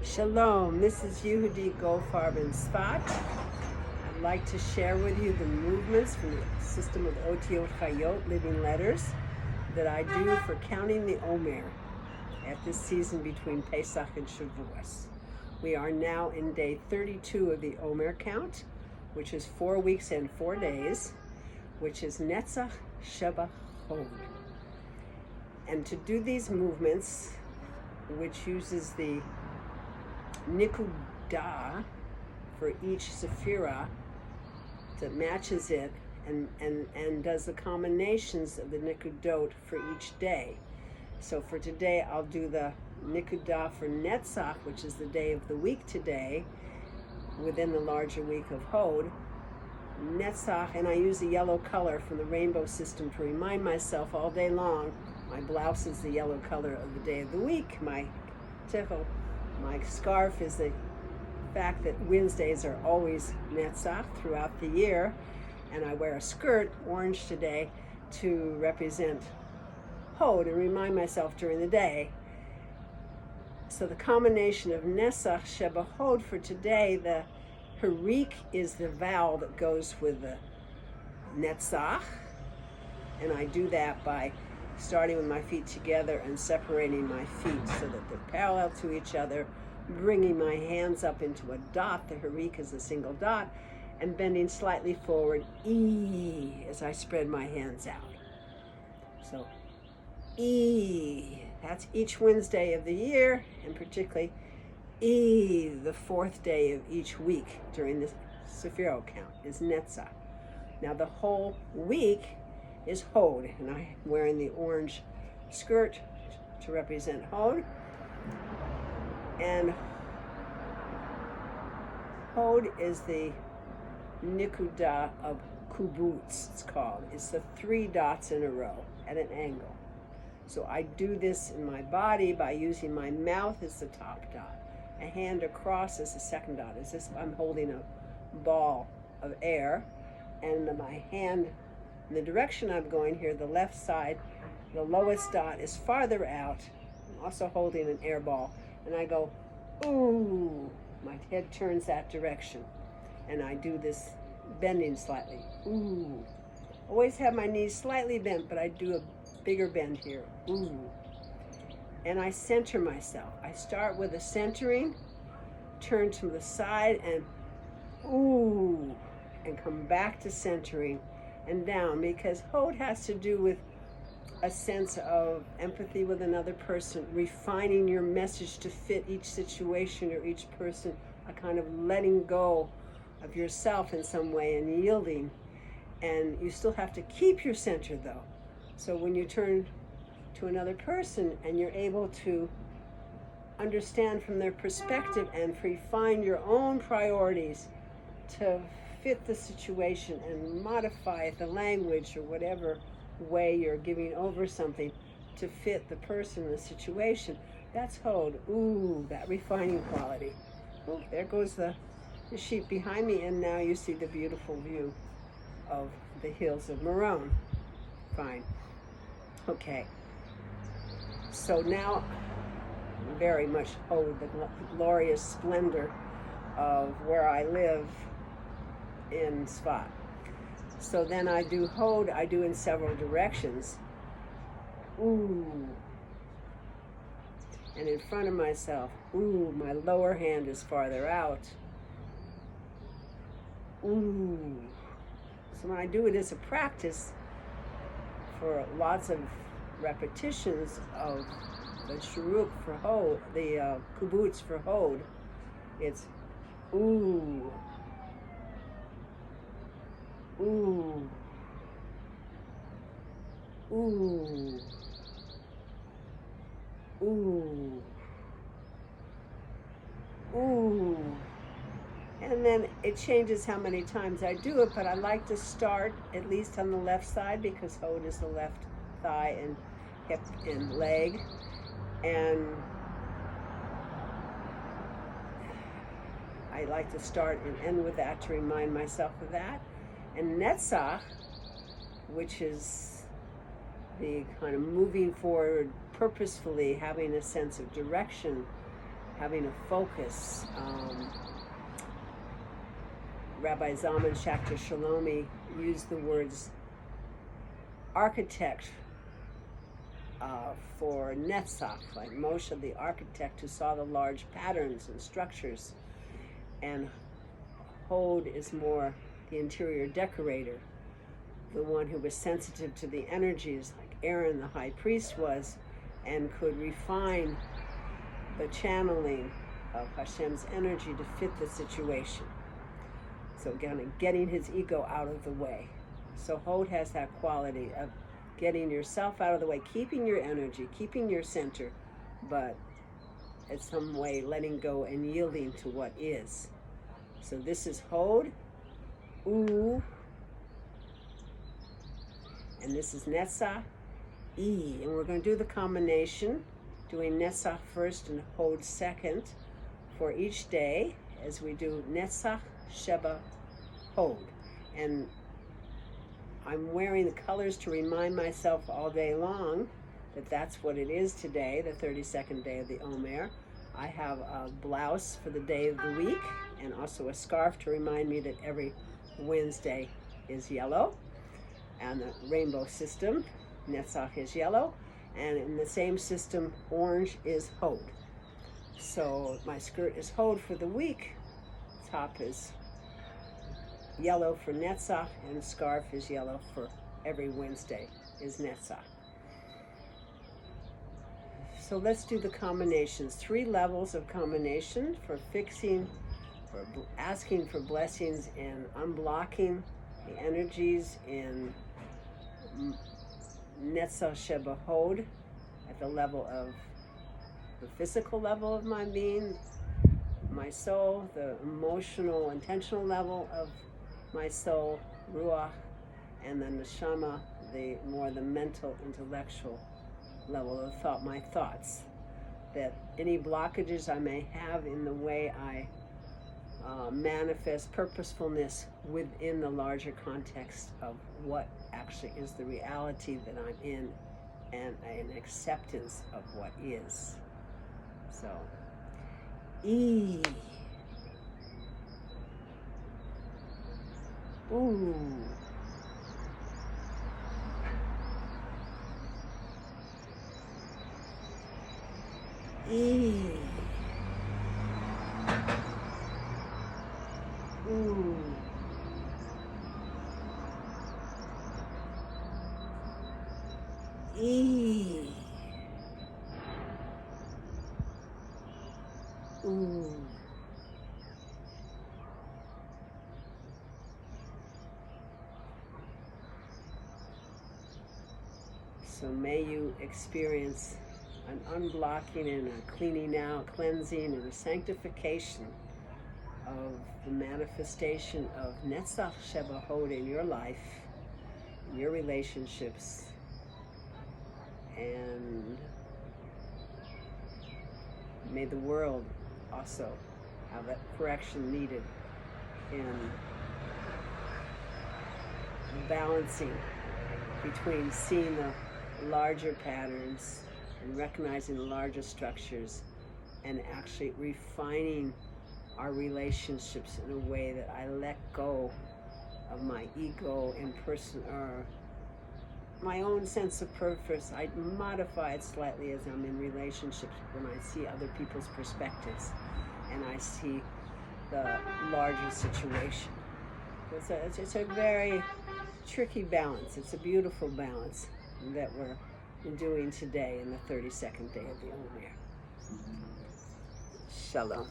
Shalom, this is Yehudi Goldfarb Spot. I'd like to share with you the movements from the system of Otiyot Hayyot, living letters, that I do for counting the Omer at this season between Pesach and Shavuos. We are now in day 32 of the Omer Count, which is 4 weeks and 4 days, which is Netzach Sheba Hod. And to do these movements, which uses the Nikudah for each Sephirah that matches it and does the combinations of the Nikudot for each day. So for today, I'll do the Nikudah for Netzach, which is the day of the week today, within the larger week of Hod. Netzach, and I use the yellow color from the rainbow system to remind myself all day long. My blouse is the yellow color of the day of the week. My tichel, my scarf is the fact that Wednesdays are always Netzach throughout the year, and I wear a skirt, orange today, to represent Hod and remind myself during the day. So the combination of Netzach Sheba Hod for today, the Chirik is the vowel that goes with the Netzach, and I do that by starting with my feet together and separating my feet so that they're parallel to each other, bringing my hands up into a dot, the Chirik is a single dot, and bending slightly forward, E, as I spread my hands out. So, E, that's each Wednesday of the year, and particularly E, the fourth day of each week during the Sephirah count, is Netzach. Now the whole week is Hod, and I'm wearing the orange skirt to represent Hod. And Hod is the Nikudah of Kubutz, it's called. It's the 3 dots in a row at an angle. So I do this in my body by using my mouth as the top dot, a hand across as the second dot. As this, I'm holding a ball of air, and my hand in the direction I'm going here, the left side, the lowest dot is farther out. I'm also holding an air ball, and I go, ooh, my head turns that direction, and I do this bending slightly, ooh. Always have my knees slightly bent, but I do a bigger bend here, ooh. And I center myself. I start with a centering, turn to the side, and ooh, and come back to centering and down, because Hod has to do with a sense of empathy with another person, refining your message to fit each situation or each person, a kind of letting go of yourself in some way and yielding. And you still have to keep your center though. So when you turn to another person and you're able to understand from their perspective and refine your own priorities to fit the situation and modify the language or whatever way you're giving over something to fit the person, the situation, that's Hod. Ooh, that refining quality. Oh, there goes the sheep behind me, and now you see the beautiful view of the hills of Maroon. Fine. Okay. So now, very much Hod, the glorious splendor of where I live in Spot. So then I do Hod, I do in several directions. Ooh. And in front of myself, ooh, my lower hand is farther out. Ooh. So when I do it as a practice for lots of repetitions of the Chirik for Hod, the Kubutz for Hod, it's ooh. Ooh. Ooh. Ooh. Ooh. And then it changes how many times I do it, but I like to start at least on the left side, because Hod is the left thigh and hip and leg. And I like to start and end with that to remind myself of that. And Netzach, which is the kind of moving forward purposefully, having a sense of direction having a focus. Rabbi Zalman Schachter Shalomi used the words architect for Netzach, like Moshe the architect who saw the large patterns and structures, and Hod is more the interior decorator, the one who was sensitive to the energies, like Aaron the high priest was, and could refine the channeling of Hashem's energy to fit the situation. So again, getting his ego out of the way. So Hod has that quality of getting yourself out of the way, keeping your energy, keeping your center, but in some way letting go and yielding to what is. So this is Hod, U, and this is Netzach, E. And we're going to do the combination, doing Netzach first and Hod second for each day as we do Netzach, Sheba, Hod. And I'm wearing the colors to remind myself all day long that that's what it is today, the 32nd day of the Omer. I have a blouse for the day of the week and also a scarf to remind me that every Wednesday is yellow. And the rainbow system, Netzach is yellow. And in the same system, orange is Hod. So my skirt is Hod for the week. Top is yellow for Netzach, and scarf is yellow for every Wednesday is Netzach. So let's do the combinations. 3 levels of combination for fixing, for asking for blessings and unblocking the energies in Netzach Sheba Hod at the level of the physical level of my being, my soul, the emotional, intentional level of my soul, Ruach, and the Neshama, the mental, intellectual level of thought, my thoughts. That any blockages I may have in the way I manifest purposefulness within the larger context of what actually is the reality that I'm in, and an acceptance of what is. So, E. Ooh. E. Ooh. E. Ooh. So may you experience an unblocking and a cleaning out, cleansing and a sanctification of the manifestation of Netzach Sheba Hod in your life, in your relationships, and may the world also have that correction needed in balancing between seeing the larger patterns and recognizing the larger structures and actually refining our relationships in a way that I let go of my ego and person, or my own sense of purpose. I modify it slightly as I'm in relationships when I see other people's perspectives and I see the larger situation. It's a very tricky balance. It's a beautiful balance that we're doing today in the 32nd day of the Omer. Shalom.